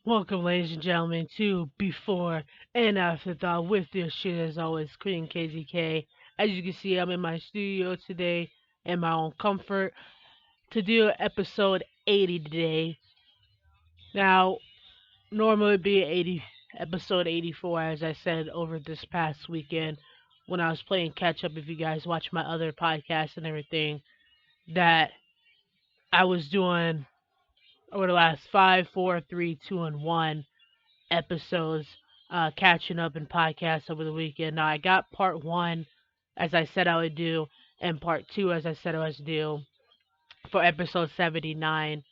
Welcome, ladies and gentlemen, to Before and Afterthought with your shit as always, Queen KZK. As you can see, I'm in my studio today in my own comfort to do episode 80 today. Now, normally it'd be episode 84, as I said over this past weekend when I was playing catch up. If you guys watch my other podcasts and everything, that I was doing over the last 5, 4, 3, 2, and 1 episodes, catching up in podcasts over the weekend. Now, I got part one, as I said I would do, and part two, as I said I was due, for episode 79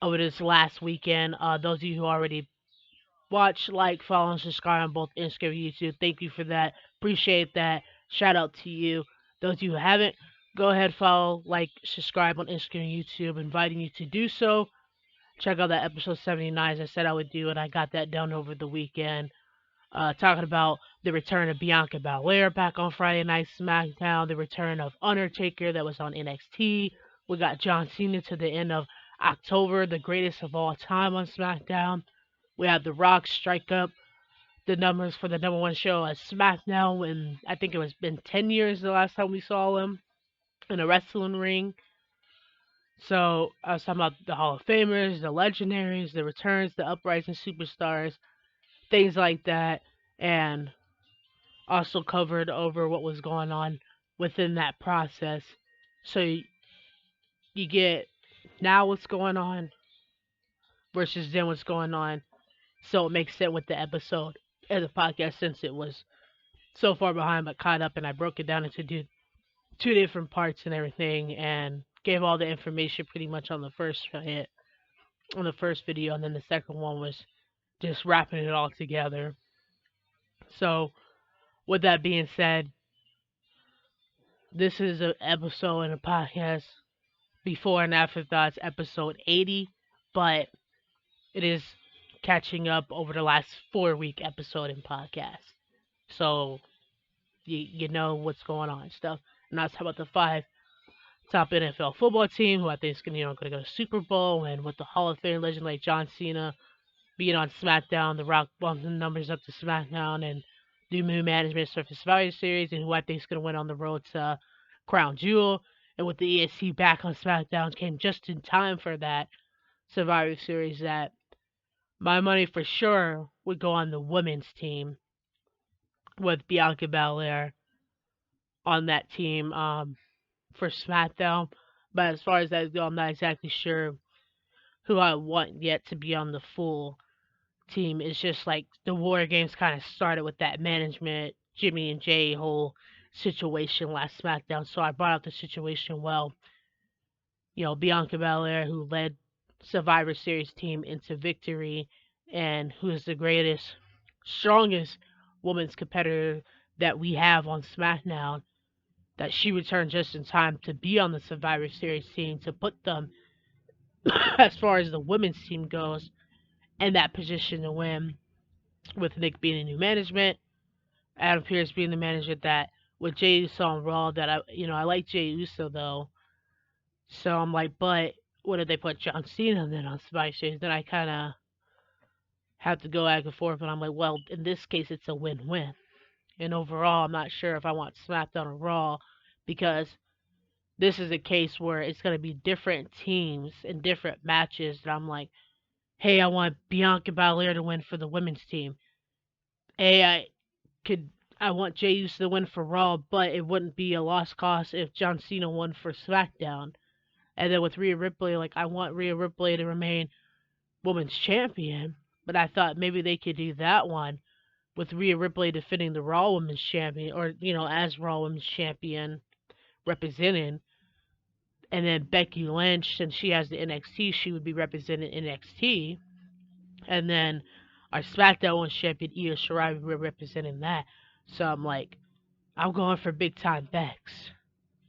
over this last weekend. Those of you who already watch, like, follow, and subscribe on both Instagram and YouTube, thank you for that. Appreciate that. Shout out to you. Those of you who haven't, go ahead, follow, like, subscribe on Instagram and YouTube, inviting you to do so. Check out that episode 79 as I said I would do, and I got that done over the weekend. Talking about the return of Bianca Belair back on Friday Night SmackDown, the return of Undertaker that was on NXT. We got John Cena to the end of October, the greatest of all time on SmackDown. We have The Rock strike up the numbers for the number one show at SmackDown when I think it was been 10 years the last time we saw him in a wrestling ring. So I was talking about the Hall of Famers, the Legendaries, the returns, the uprising superstars, things like that, and also covered over what was going on within that process. So you get now what's going on versus then what's going on. So it makes sense with the episode and the podcast since it was so far behind but caught up, and I broke it down into two different parts and everything, and gave all the information pretty much on the first hit, on the first video, and then the second one was just wrapping it all together. So with that being said, this is an episode in a podcast before and afterthoughts episode 80, but it is catching up over the last 4 week episode in podcast. So you know what's going on and stuff. And that's about the five top NFL football team who I think is gonna go to Super Bowl, and with the Hall of Fame legend like John Cena being on SmackDown, The Rock bumping the numbers up to SmackDown, and new management for Survivor Series, and who I think is gonna win on the road to Crown Jewel. And with the ESC back on SmackDown, came just in time for that Survivor Series. That my money for sure would go on the women's team with Bianca Belair on that team for SmackDown. But as far as that goes, I'm not exactly sure who I want yet to be on the full team. It's just like the War Games kind of started with that management, Jimmy and Jay whole situation last SmackDown. So I brought up the situation well. Bianca Belair, who led Survivor Series team into victory, and who is the greatest, strongest women's competitor that we have on SmackDown, that she returned just in time to be on the Survivor Series team to put them, as far as the women's team goes, in that position to win, with Nick being in new management, Adam Pearce being the manager, that with Jey Uso on Raw, that I like Jey Uso though. So I'm like, but what did they put John Cena then on Survivor Series? Then I kind of have to go back and forth, and I'm like, well, in this case, it's a win-win. And overall, I'm not sure if I want SmackDown or Raw, because this is a case where it's going to be different teams and different matches. And I'm like, hey, I want Bianca Belair to win for the women's team. Hey, I want Jey Uso to win for Raw, but it wouldn't be a lost cause if John Cena won for SmackDown. And then with Rhea Ripley, like, I want Rhea Ripley to remain women's champion, but I thought maybe they could do that one with Rhea Ripley defending the Raw Women's Champion, or as Raw Women's Champion representing, and then Becky Lynch, since she has the NXT, she would be representing NXT, and then our SmackDown Women's Champion Io Shirai would be representing that. So I'm like, I'm going for big time Bex,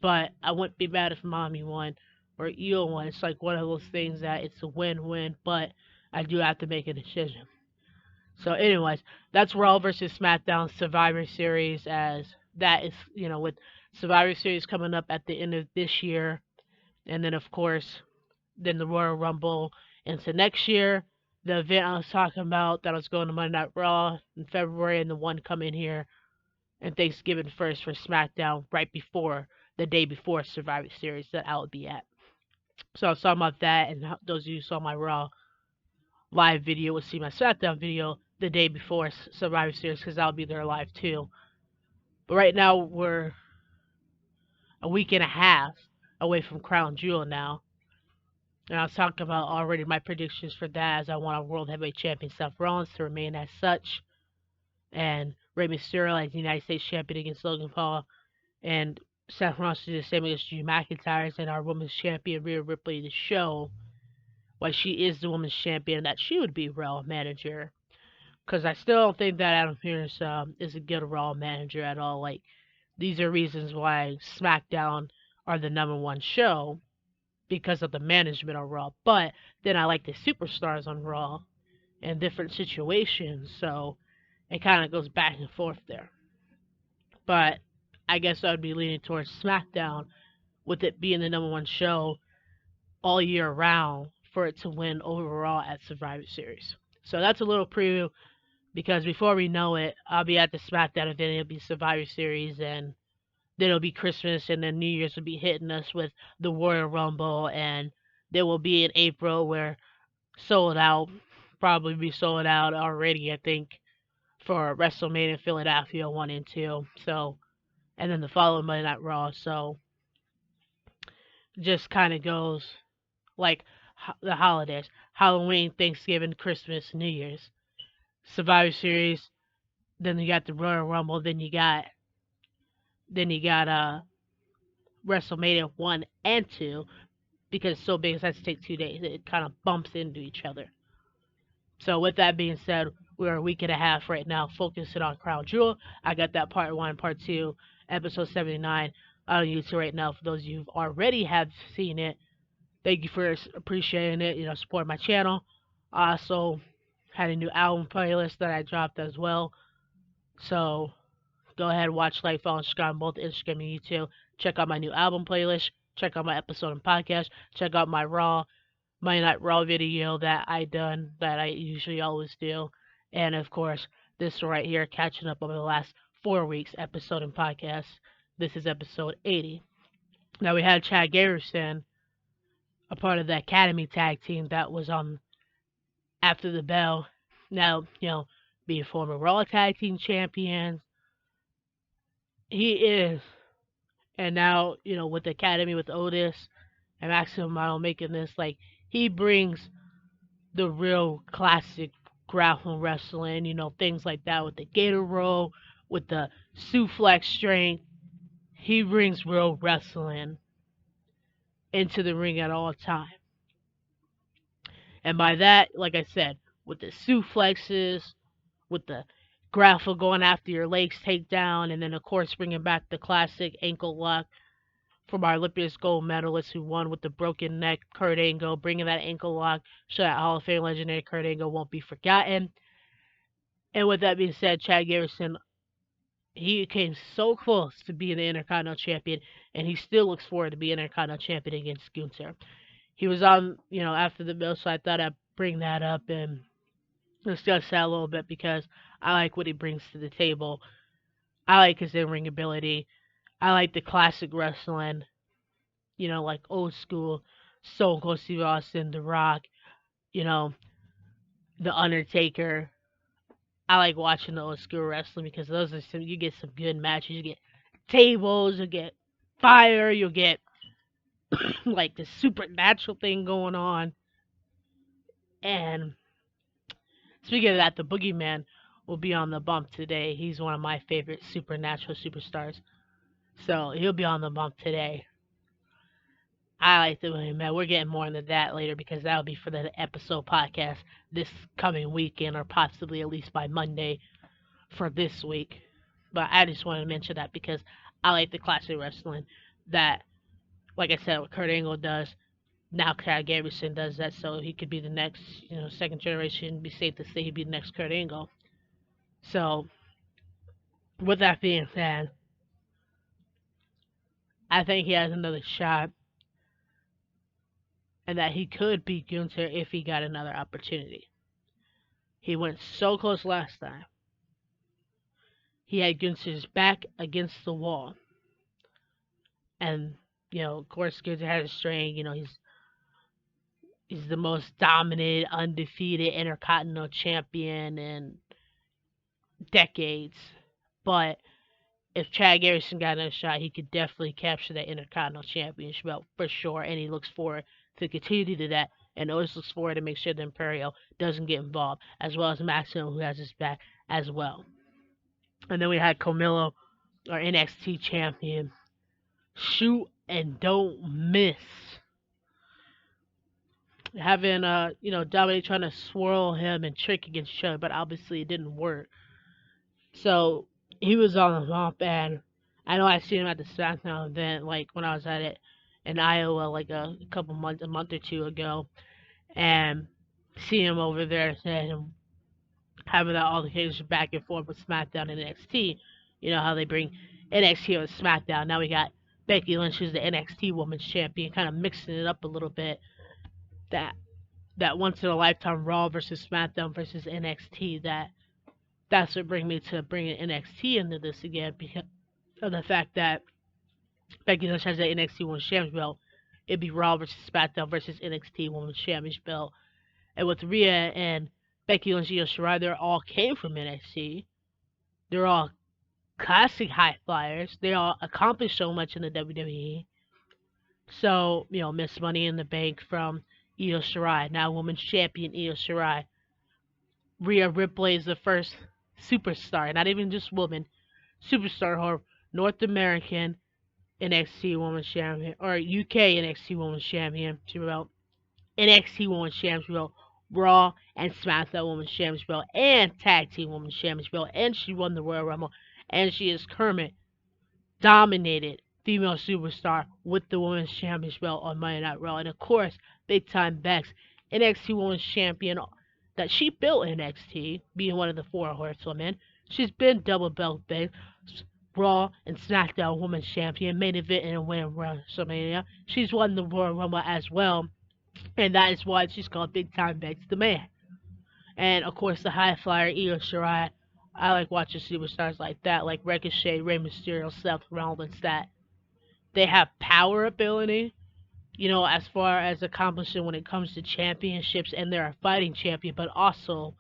but I wouldn't be mad if Mommy won or Io won. It's like one of those things that it's a win-win, but I do have to make a decision. So, anyways, that's Raw versus SmackDown Survivor Series, as that is, with Survivor Series coming up at the end of this year, and then, of course, then the Royal Rumble into next year. The event I was talking about that was going to Monday Night Raw in February, and the one coming here and Thanksgiving first for SmackDown right before the day before Survivor Series that I would be at. So I was talking about that, and those of you who saw my Raw live video would see my SmackDown video the day before Survivor Series because I'll be there live too. But right now we're a week and a half away from Crown Jewel now. And I was talking about already my predictions for that as I want our World Heavyweight Champion Seth Rollins to remain as such, and Rey Mysterio as the United States Champion against Logan Paul, and Seth Rollins to do the same against Drew McIntyre, and our Women's Champion Rhea Ripley to show why she is the Women's Champion, that she would be Raw manager. Because I still don't think that Adam Pearce is a good Raw manager at all. Like, these are reasons why SmackDown are the number one show because of the management on Raw. But then I like the superstars on Raw in different situations, so it kind of goes back and forth there. But I guess I would be leaning towards SmackDown with it being the number one show all year round for it to win overall at Survivor Series. So that's a little preview because before we know it, I'll be at the SmackDown event. It'll be Survivor Series, and then it'll be Christmas, and then New Year's will be hitting us with the Royal Rumble, and there will be in April where sold out, probably be sold out already, I think, for WrestleMania Philadelphia 1 and 2. So, and then the following Monday Night Raw. So, just kind of goes like the holidays: Halloween, Thanksgiving, Christmas, New Year's, Survivor Series. Then you got the Royal Rumble. Then you got WrestleMania 1 and 2 because it's so big. It has to take 2 days. It kind of bumps into each other. So with that being said, we're a week and a half right now focusing on Crown Jewel. I got that part one, part two, episode 79 on YouTube right now. For those of you who already have seen it, thank you for appreciating it. Support my channel. I also had a new album playlist that I dropped as well. So go ahead, watch, like, follow, and subscribe on both Instagram and YouTube. Check out my new album playlist. Check out my episode and podcast. Check out my Monday Night Raw video that I done that I usually always do. And of course, this right here, catching up over the last 4 weeks episode and podcast. This is episode 80. Now we had Chad Garrison, a part of the Academy tag team that was on After the Bell. Now, being former Raw tag team champions, he is. And now, with the Academy with Otis and Maximum Model making this, like, he brings the real classic grapple wrestling, things like that with the gator roll, with the suplex strength. He brings real wrestling into the ring at all times. And by that, like I said, with the suplexes, with the grapple going after your legs takedown, and then of course bringing back the classic ankle lock from our Olympic gold medalist who won with the broken neck, Kurt Angle, bringing that ankle lock so that Hall of Fame legendary Kurt Angle won't be forgotten. And with that being said, Chad Garrison, he came so close to being the Intercontinental Champion, and he still looks forward to being Intercontinental Champion against Gunther. He was on, after the bill, so I thought I'd bring that up and discuss that a little bit because I like what he brings to the table. I like his in-ring ability. I like the classic wrestling, like old school Stone Cold Steve Austin, The Rock, you know, The Undertaker. I like watching the old school wrestling because those are you get some good matches. You get tables, you get fire, you'll get like the supernatural thing going on. And speaking of that, the Boogeyman will be on the bump today. He's one of my favorite supernatural superstars. So he'll be on the bump today. I like the Boogeyman. We're getting more into that later because that'll be for the episode podcast this coming weekend or possibly at least by Monday for this week. But I just wanted to mention that because I like the classic wrestling that, like I said, what Kurt Angle does. Now Chad Gabrielson does that, so he could be the next, second generation. Be safe to say he'd be the next Kurt Angle. So, with that being said, I think he has another shot, and that he could beat Gunther if he got another opportunity. He went so close last time. He had Gunther's back against the wall, and of course, Gunther had a strain. He's the most dominant, undefeated Intercontinental Champion in decades. But if Chad Garrison got another shot, he could definitely capture that Intercontinental Championship belt for sure. And he looks forward to continue to do that. And always looks forward to make sure the Imperial doesn't get involved, as well as Maximo, who has his back as well. And then we had Camilo, our NXT champion, shoot and don't miss. Having Dominic trying to swirl him and trick against each other, but obviously it didn't work. So he was on the bump, and I know I seen him at the SmackDown event, like when I was at it in Iowa, like a month or two ago, and see him over there and having that altercation back and forth with SmackDown and NXT. You know how they bring NXT on SmackDown. Now we got Becky Lynch, who's the NXT Women's Champion, kind of mixing it up a little bit. That once in a lifetime Raw versus SmackDown versus NXT. That's what bring me to bringing NXT into this again because of the fact that Becky Lynch has the NXT Women's Championship belt. It'd be Raw versus SmackDown versus NXT Women's Championship belt. And with Rhea and Becky Lynch and Io Shirai, they all came from NXT. They're all classic high flyers. They all accomplished so much in the WWE. So, Miss Money in the Bank from Io Shirai, now Women's Champion Io Shirai. Rhea Ripley is the first superstar, not even just woman, superstar her North American NXT Women's Champion or UK NXT Women's Champion. She wrote NXT Women's Championship belt, Raw and SmackDown Women's Championship belt, and Tag Team Women's Championship belt, and she won the Royal Rumble, and she is current dominated female superstar with the Women's Championship belt on Monday Night Raw, and of course, Big Time Bex, NXT Women's Champion that she built NXT, being one of the four horsewomen. She's been double belt big, Raw and SmackDown Women's Champion, main event and win WrestleMania. She's won the Royal Rumble as well, and that is why she's called Big Time Bex the Man. And of course, the high flyer Io Shirai. I like watching superstars like that, like Ricochet, Rey Mysterio, Seth Rollins, that they have power ability, as far as accomplishing when it comes to championships, and they're a fighting champion, but also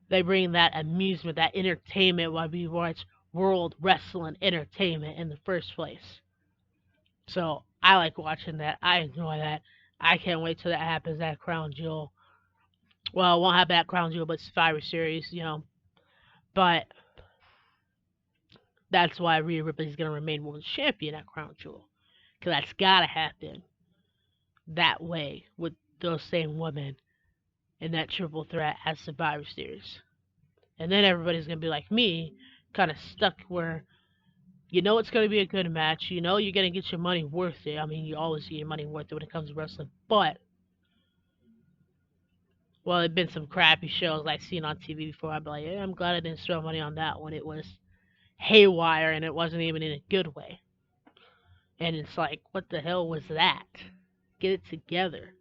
they bring that amusement, that entertainment while we watch World Wrestling Entertainment in the first place. So I like watching that. I enjoy that. I can't wait till that happens at Crown Jewel. Well, it won't happen at Crown Jewel, but Survivor Series. But that's why Rhea Ripley's going to remain Women's Champion at Crown Jewel. Because that's got to happen that way with those same women in that triple threat at Survivor Series. And then everybody's going to be like me, kind of stuck where it's going to be a good match. You're going to get your money worth it. I mean, you always get your money worth it when it comes to wrestling. But, well, there've been some crappy shows I've seen on TV before. I'd be like, yeah, I'm glad I didn't throw money on that one. It was haywire and it wasn't even in a good way. And it's like, what the hell was that? Get it together.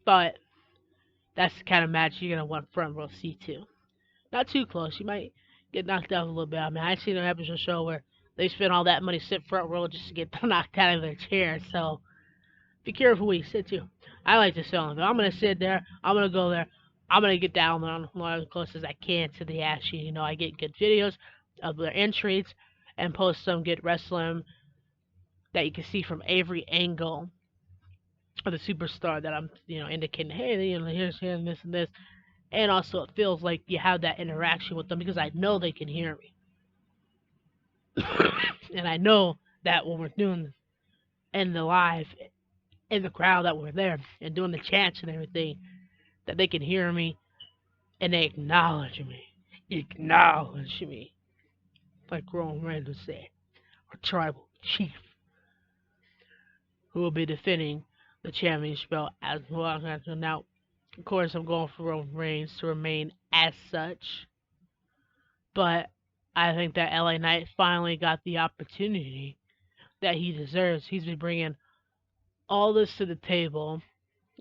But that's the kind of match you're going to want front row seat to. Not too close. You might get knocked out a little bit. I mean, I've seen an episode show where they spend all that money sit front row just to get knocked out of their chair. So be careful where you sit to. I like to sit on it. I'm going to sit there. I'm going to go there. I'm going to get down as close as I can to the action. I get good videos of their entries and post some good wrestling that you can see from every angle of the superstar that I'm, indicating, hey, here's this and this. And also, it feels like you have that interaction with them because I know they can hear me. And I know that when we're doing this in the live, in the crowd that we're there and doing the chants and everything, that they can hear me and they acknowledge me. Acknowledge me. Like Roman Reigns would say, our tribal chief, who will be defending the championship belt as well as now. Of course, I'm going for Roman Reigns to remain as such. But I think that LA Knight finally got the opportunity that he deserves. He's been bringing all this to the table.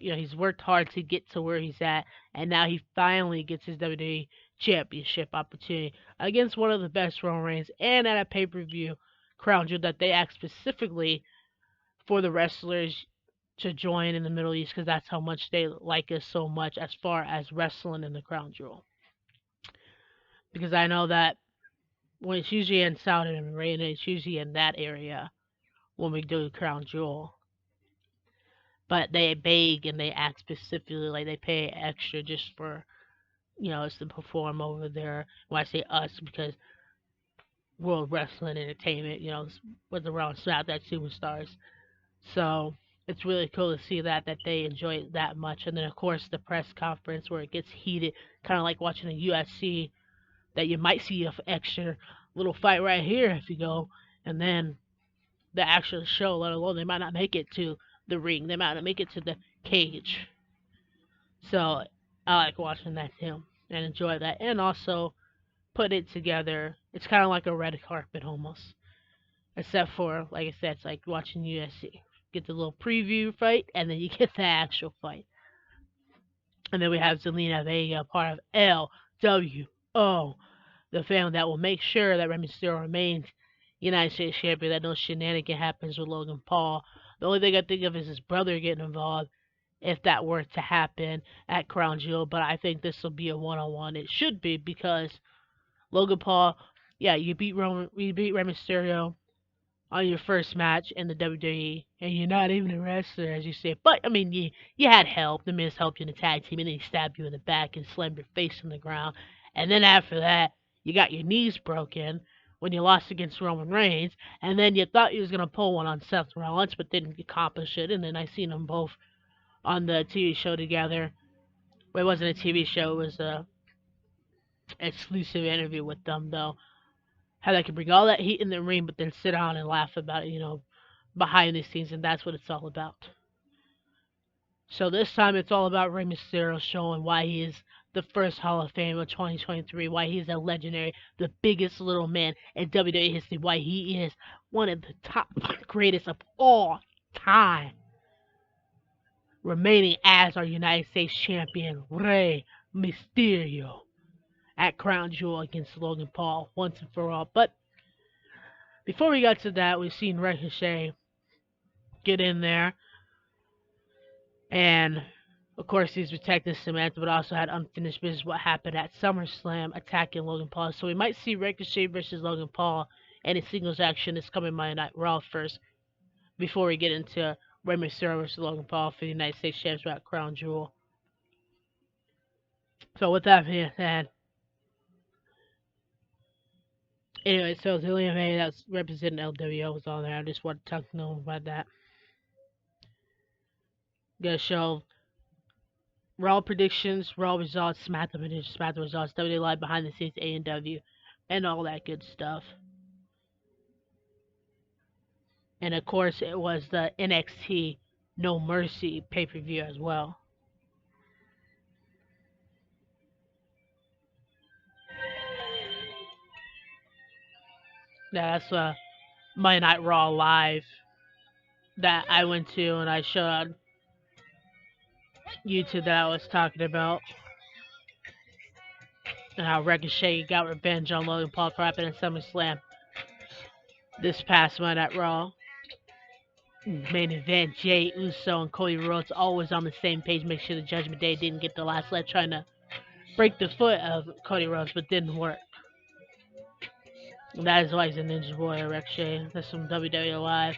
he's worked hard to get to where he's at, and now he finally gets his WWE Championship opportunity against one of the best Roman Reigns, and at a pay-per-view crown jewel that they asked specifically for the wrestlers to join in the Middle East because that's how much they like us so much as far as wrestling in the crown jewel. Because I know that when it's usually in Saudi Arabia, it's usually in that area when we do crown jewel. But they beg and they ask specifically, like they pay extra just for us to perform over there. When I say us, because World Wrestling Entertainment, was around SmackDown Superstars. So it's really cool to see that they enjoy it that much. And then of course the press conference where it gets heated, kind of like watching a UFC, that you might see a extra little fight right here if you go, and then the actual show, let alone they might not make it to the ring, they might not make it to the cage. So I like watching that too and enjoy that, and also put it together. It's kind of like a red carpet almost, except for like I said, it's like watching UFC. Get the little preview fight, and then you get the actual fight. And then we have Zelina Vega, part of LWO, the family that will make sure that Rey Mysterio remains United States champion, that no shenanigan happens with Logan Paul. The only thing I think of is his brother getting involved if that were to happen at Crown Jewel, but I think this will be a one-on-one. It should be because Logan Paul, yeah, you beat Rey Mysterio on your first match in the WWE, and you're not even a wrestler, as you say. But I mean, you had help. The Miz helped you in the tag team, and then he stabbed you in the back and slammed your face on the ground. And then after that, you got your knees broken when you lost against Roman Reigns, and then you thought you was gonna pull one on Seth Rollins, but didn't accomplish it. And then I seen them both on the TV show together. Well, it wasn't a TV show; it was a exclusive interview with them, though. How they could bring all that heat in the ring, but then sit down and laugh about it, behind the scenes, and that's what it's all about. So this time it's all about Rey Mysterio showing why he is the first Hall of Fame of 2023, why he's a legendary, the biggest little man in WWE history, why he is one of the top greatest of all time, remaining as our United States champion, Rey Mysterio, at Crown Jewel against Logan Paul once and for all. But before we got to that, we've seen Ricochet get in there, and of course he's protecting Samantha, but also had unfinished business what happened at SummerSlam attacking Logan Paul. So we might see Ricochet versus Logan Paul and a singles action this coming Monday Night Raw first, before we get into Rey Mysterio versus Logan Paul for the United States Championship at Crown Jewel. So with that being said, anyway, so Zillion May that's representing LWO was on there. I just want to talk to them about that. Gonna show Raw predictions, Raw results, SmackDown predictions, SmackDown results, WWE Live behind the scenes, A&W, and all that good stuff. And of course, it was the NXT No Mercy pay-per-view as well. That's Monday Night Raw Live that I went to, and I showed YouTube that I was talking about. And how Ricochet got revenge on Logan Paul for happening at SummerSlam this past Monday Night Raw. Main event, Jay Uso and Cody Rhodes always on the same page. Make sure the Judgment Day didn't get the last laugh trying to break the foot of Cody Rhodes, but didn't work. And that is why he's a Ninja Warrior, Ricochet. That's from WWE Live.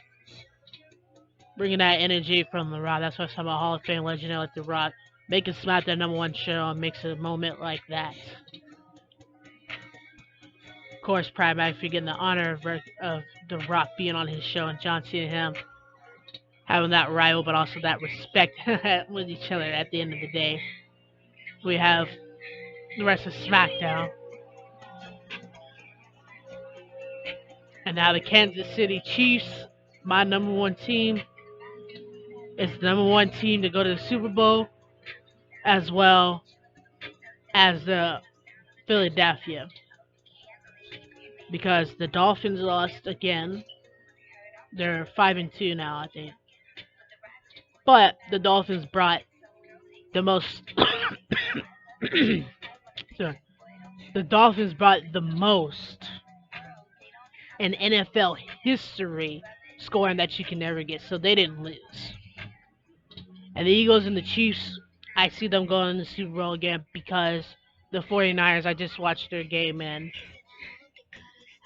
Bringing that energy from The Rock. That's why I'm a Hall of Fame legend like The Rock. Making SmackDown #1 show and makes a moment like that. Of course, Pride Mac getting the honor of The Rock being on his show, and John Cena and him having that rival, but also that respect with each other at the end of the day. We have the rest of SmackDown. And now the Kansas City Chiefs, my #1 team, is the #1 team to go to the Super Bowl, as well as the Philadelphia. Because the Dolphins lost again. They're 5-2 now, I think. But the Dolphins brought the most. Sorry, the Dolphins brought the most in NFL history scoring that you can never get, so they didn't lose. And the Eagles and the Chiefs, I see them going to the Super Bowl again because the 49ers, I just watched their game and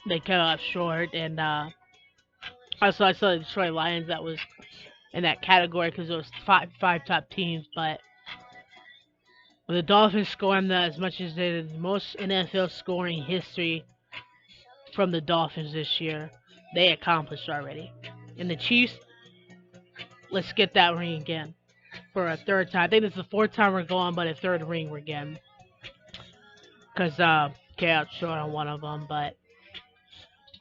they cut off short. And also, I saw the Detroit Lions that was in that category because it was five top teams. But the Dolphins scoring that as much as they did, the most NFL scoring history from the Dolphins this year, they accomplished already. And the Chiefs, let's get that ring again for a third time. I think it's the fourth time we're going, but a third ring again. Because Chaos short on one of them, but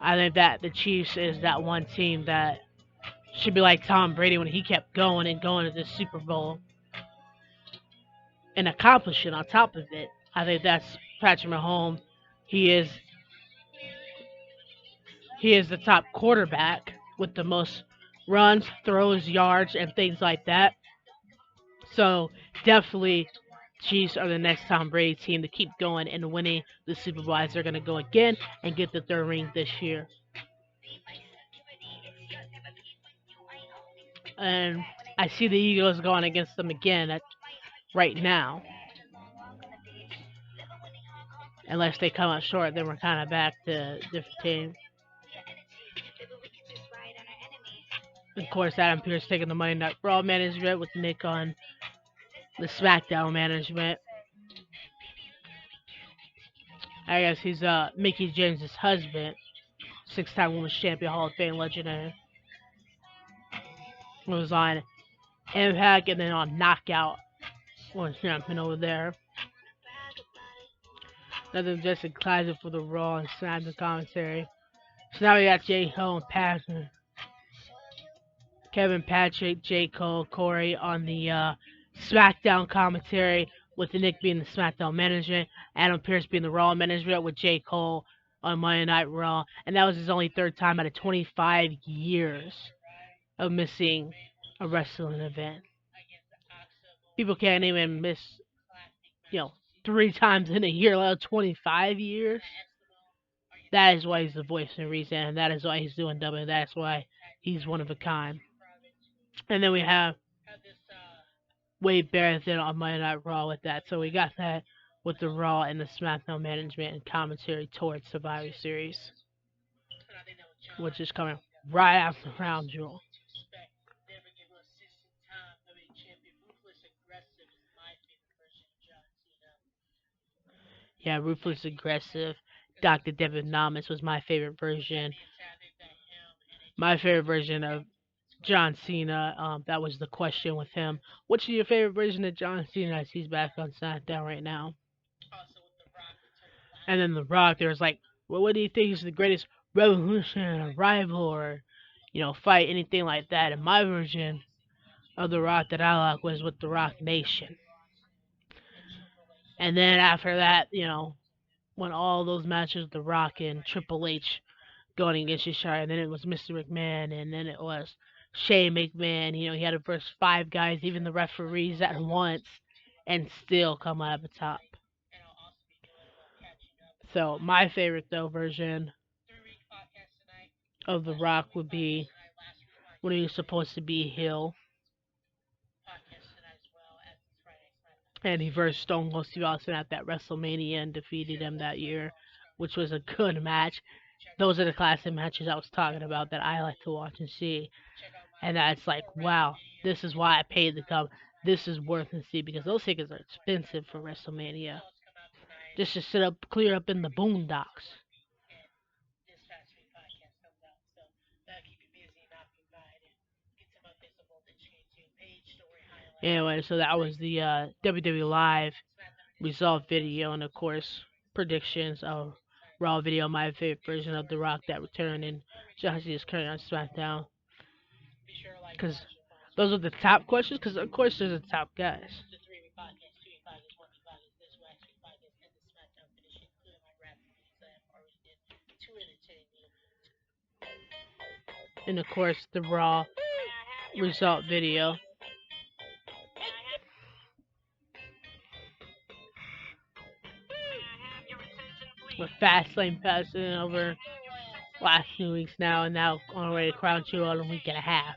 I think that the Chiefs is that one team that should be like Tom Brady when he kept going and going to the Super Bowl and accomplishing on top of it. I think that's Patrick Mahomes. He is he is the top quarterback with the most runs, throws, yards, and things like that. So definitely Chiefs are the next Tom Brady team to keep going and winning the Super Bowl as they're going to go again and get the third ring this year. And I see the Eagles going against them again right now. Unless they come up short, then we're kind of back to different team. Of course, Adam Pearce taking the Monday Night Raw management with Nick on the SmackDown management. I guess he's Mickey James' husband, six-time Women's Champion, Hall of Fame legend, and was on Impact and then on Knockout was champion over there. Nothing just excited for the Raw and SmackDown commentary. So now we got J. Ho and Patrick, Kevin Patrick, J. Cole, Corey on the SmackDown commentary, with Nick being the SmackDown management, Adam Pearce being the Raw management, with J. Cole on Monday Night Raw. And that was his only third time out of 25 years of missing a wrestling event. People can't even miss, you know, 3 times in a year, let alone 25 years. That is why he's the voice and reason, and that is why he's doing W. That's why he's one of a kind. And then we have Wade Barrett on Monday Night Raw with that. So we got that with the Raw and the SmackDown management and commentary towards Survivor Series, which is coming right after Crown Jewel. Yeah, Ruthless Aggressive. Dr. Devin Namas was my favorite version. My favorite version of John Cena. That was the question with him. What's your favorite version of John Cena as he's back on SmackDown right now? And then The Rock, there was like, well, what do you think is the greatest revolution or rival or, fight, anything like that? And my version of The Rock that I like was with The Rock Nation. And then after that, when all those matches, The Rock and Triple H going against each other, and then it was Mr. McMahon, and then it was Shane McMahon. He had to verse 5 guys, even the referees at once, and still come out the top. So my favorite though version of The Rock would be when he was supposed to be heel, and he versed Stone Cold Steve Austin at that WrestleMania and defeated him that year, which was a good match. Those are the classic matches I was talking about that I like to watch and see. And that's like, wow, this is why I paid to come. This is worth to see because those tickets are expensive for WrestleMania. Just to sit up, clear up in the boondocks. Anyway, so that was the WWE Live result video, and of course, predictions of Raw video, my favorite version of The Rock that returned, and John Cena's current on SmackDown. Because those are the top questions, because of course there's the top guys. And of course, the Raw result video. With Fastlane passing over last 2 weeks now, and now on the way to Crown Jewel in a week and a half.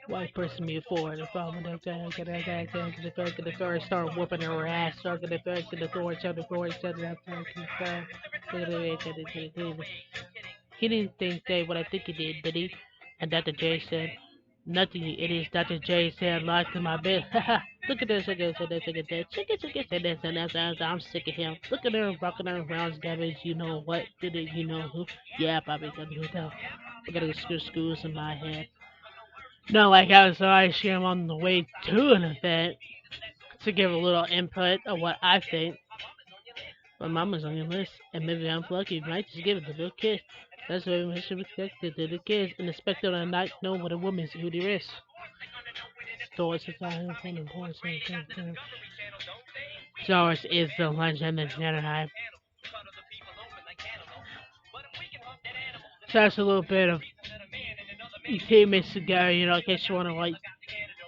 White person move forward. If I'm gonna get the Thor start whooping her ass, start get the Thor, tell the Thor, tell the He didn't think they what I think he did he? And Dr. J said, nothing. It is Dr. J said, locked in my bed. Look at this, look at this, look at this, look at this, and that's, I'm sick of him. Look at her rocking her around, garbage. You know what? Did it? You know who? Yeah, Bobby W. I got to screws in my head. Not like I was I am on the way to an event to give a little input of what I think. My mama's on your list, and maybe I'm lucky. Might just give it to the kid. That's why we should respect it to the kids and expect them to not know what a woman's duty is. Star is the legend of Anaheim. So that's a little bit of teammates together, in case you want to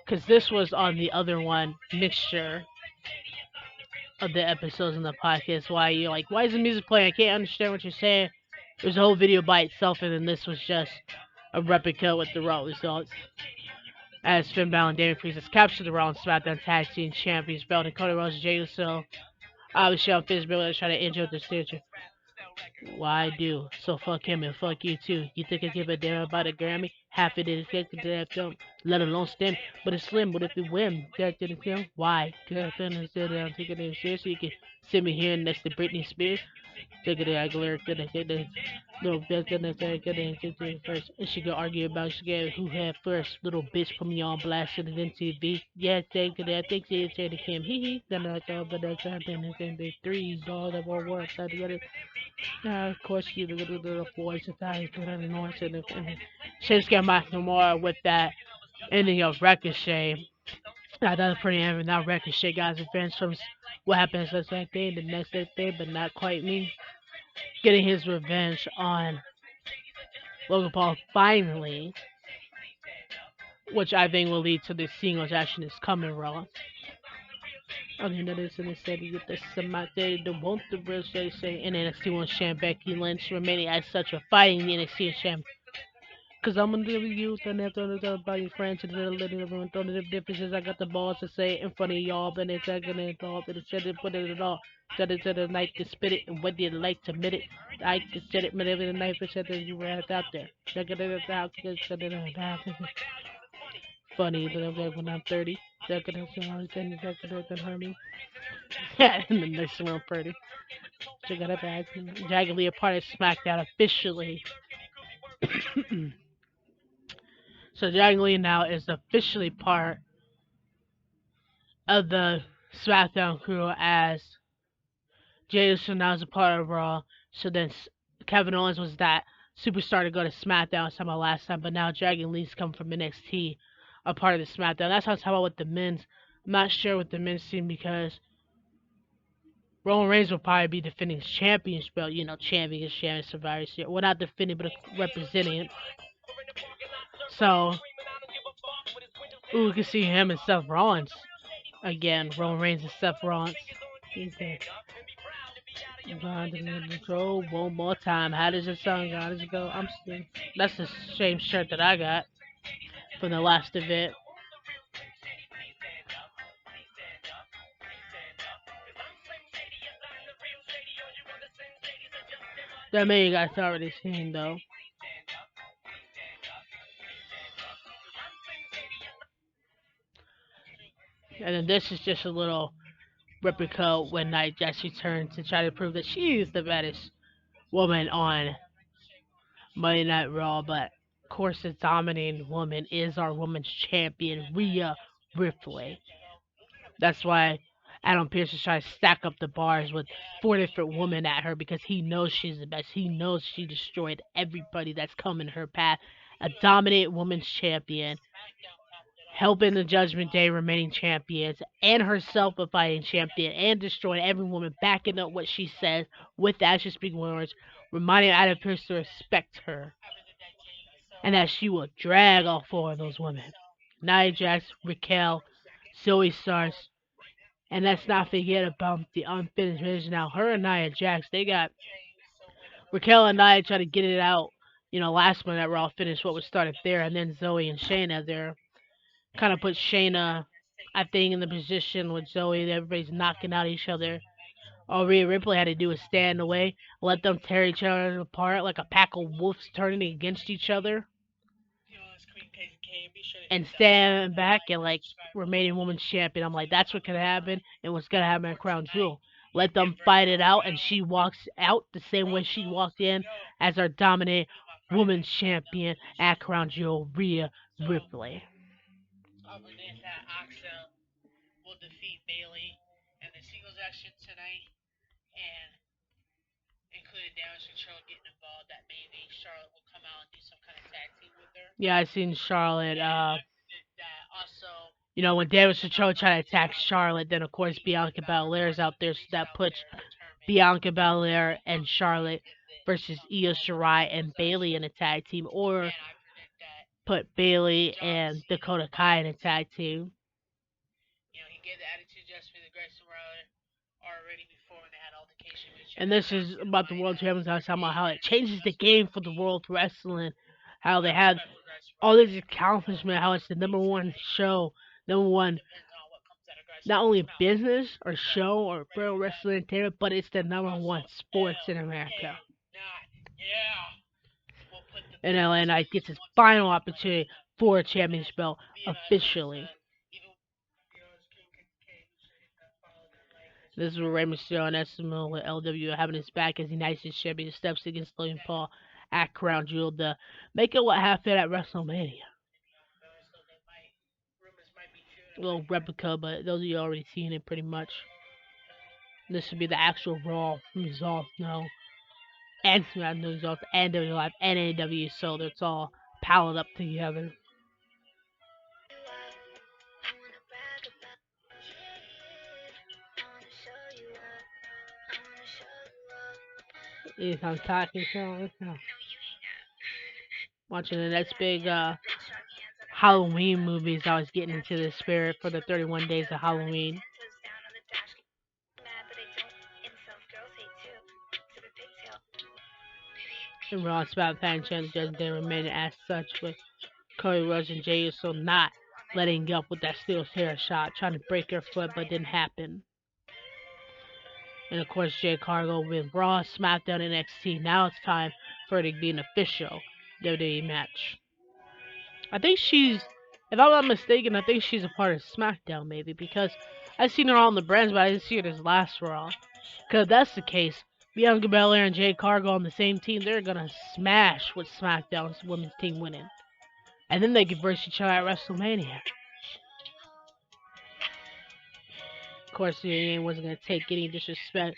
because this was on the other one mixture of the episodes in the podcast. Why you're like, why is the music playing? I can't understand what you're saying. There's a whole video by itself, and then this was just a replica with the raw results. As Finn Balor and Damian Priest has captured the Raw and SmackDown Tag Team Champions belt, and Cody Rhodes and Jey Uso obviously on Finn's ability to try to injure the statue. Why do? So fuck him and fuck you too. You think I give a damn about a Grammy? Half it is affected to that film, let alone stem. But it's slim, but if you win, that didn't film. Why? Cause I'm taking it seriously. You can sit me here next to Britney Spears. Take it Aguilera, little bitch, first. And she could argue about who had first. Little bitch put me on blast in the TV. Yeah, take it. I think she said to Kim. Hee hee. Then I thought, but that's happening. And the three, all that all work together. Of course, you the boys and guys put on the noise and Shit's got my more with that ending of Ricochet. That's pretty evident. Now Ricochet got revenge from what happens the same thing, the next day, but not quite me. Getting his revenge on Logan Paul finally, which I think will lead to the singles action is coming Raw. I mean, that is in the city with the Samate, the won't the real say, and NXT one Sham Becky Lynch remaining as such a fighting the NXT Sham. Cause I'm gonna give you and have to talk about your friends and then letting everyone throw the differences. I got the balls to say it in front of y'all, but it's not gonna talk, but it's said it, put it at all. Said it to the night to spit it, and whether you like to admit it, I just said it, whenever the knife is said that you were out there. Check it out, because said it out. Funny, but I'm like when I'm 30, second and so on, then hurt me. Yeah, and the next one, pretty. Check it out, Jagged Lee a part of SmackDown officially. So Dragon Lee now is officially part of the SmackDown crew as Jey Uso now is a part of Raw. So then Kevin Owens was that superstar to go to SmackDown somehow last time, but now Dragon Lee's come from NXT, a part of the SmackDown. That's how it's about with the men's. I'm not sure with the men's team because Roman Reigns will probably be defending his championship belt, champion, Survivor Series. Well, not defending, but representing it. So, we can see him and Seth Rollins again. Roman Reigns and Seth Rollins. Okay. Control one more time. How does it sound? How does it go? I'm still. That's the same shirt that I got from the last event. That may you guys already seen though. And then this is just a little replica when Nia Jax returns to try to prove that she is the baddest woman on Monday Night Raw. But of course, the dominating woman is our women's champion, Rhea Ripley. That's why Adam Pearce is trying to stack up the bars with four different women at her because he knows she's the best. He knows she destroyed everybody that's come in her path. A dominant women's champion, helping the Judgment Day remaining champions, and herself a fighting champion, and destroying every woman, backing up what she says with actually speaking words, reminding Adam Pearce to respect her, and that she will drag all four of those women. Nia Jax, Raquel, Zoe Starks, and let's not forget about the unfinished business. Now, her and Nia Jax, they got Raquel and Nia try to get it out. Last one that Raw finished what was started there, and then Zoe and Shayna there kind of put Shayna, I think, in the position with Zoe. That everybody's knocking out each other. All Rhea Ripley had to do was stand away, let them tear each other apart like a pack of wolves turning against each other, and stand back and like remaining women's champion. I'm like, that's what could happen, and what's gonna happen at Crown Jewel. Let them fight it out, and she walks out the same way she walked in as our dominant women's champion at Crown Jewel, Rhea Ripley. Yeah, I seen Charlotte. When Damage Control tried to attack Charlotte, then of course Bianca Belair's out there, so that puts Bianca Belair and Charlotte versus Io Shirai and Bailey in a tag team, or put Bailey and Dakota Kai in a tag team. And this is about the World Champions. I was talking about how it changes the game for the World Wrestling. How they had all this accomplishment, how it's the number one show, number one, not only business or show or pro wrestling entertainment, but it's the number one sports in America. And LA Knight gets his final opportunity for a championship belt officially. This is where Rey Mysterio and Esimo with LW having his back as United States Champion steps against Logan Paul at Crown Jewel to make it what happened at WrestleMania. A little replica, but those of you already seen it pretty much. This would be the actual Raw results now. And SmackDown results, and W Live, and AEW, so it's all piled up together. If I'm talking, so watching the next big Halloween movies, I was getting into the spirit for the 31 Days of Halloween. And Raw SmackDown Fan Challenge doesn't they remain as such with Cody Rhodes and Jey Uso not letting up with that steel hair shot, trying to break her foot, but didn't happen. And of course, Jay Cargill with Raw, SmackDown, and NXT. Now it's time for it to be an official WWE match. I think she's, if I'm not mistaken, I think she's a part of SmackDown maybe because I've seen her on the brands, but I didn't see her this last Raw. Because if that's the case, Bianca Belair and Jay Cargill on the same team, they're gonna smash with SmackDown's women's team winning, and then they could verse each other at WrestleMania. Of course, he wasn't gonna take any disrespect.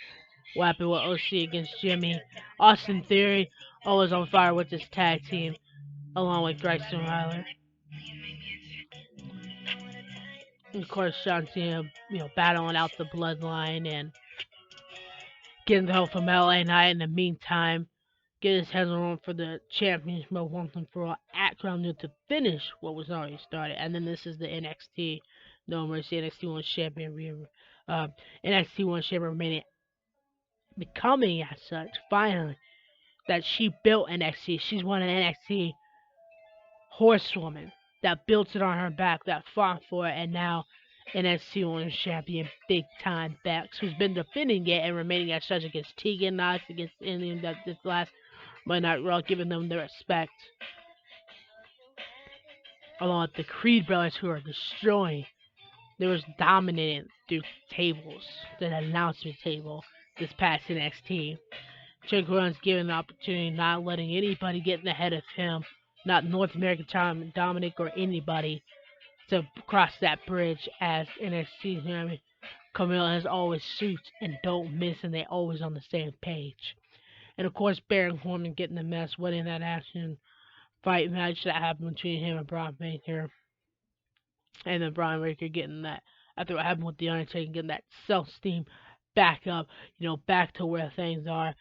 What happened with OC against Jimmy? Austin Theory always on fire with this tag team, along with Grayson Ryler. And of course, John Cena, battling out the bloodline and getting the help from LA Knight in the meantime. Get his head on for the championship once and for all at Crown Jewel to finish what was already started. And then this is the NXT No Mercy NXT One Champion, NXT One Champion remaining, becoming as such finally that she built NXT. She's one of NXT horsewoman that built it on her back, that fought for it, and now NXT Women's Champion, big time Bex, who's been defending it and remaining as such against Tegan Knox, against Indian that this last Monday Night Raw, giving them the respect, along with the Creed brothers who are destroying. They was dominating through tables, the announcement table this past NXT. Jake Rowan's given the opportunity, not letting anybody get in ahead of him, not North American Tom Dominic or anybody, to cross that bridge as NXT champion. Camille has always suits and don't miss, and they always on the same page. And of course, Baron Corbin getting the mess, winning that action fight match that happened between him and Braun Breaker, and then Braun Breaker getting that after what happened with the Undertaker, getting that self-esteem back up, back to where things are.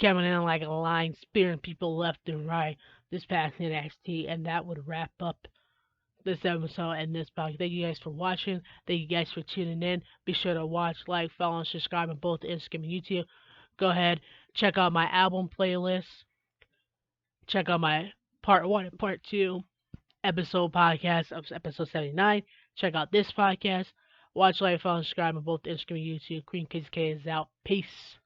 Coming in like a lion, spearing people left and right this past NXT, and that would wrap up this episode and this podcast. Thank you guys for watching. Thank you guys for tuning in. Be sure to watch, like, follow, and subscribe on both Instagram and YouTube. Go ahead, check out my album playlist. Check out my part 1 and part 2 episode podcast of episode 79. Check out this podcast. Watch, like, follow, and subscribe on both Instagram and YouTube. Queen KZK is out. Peace.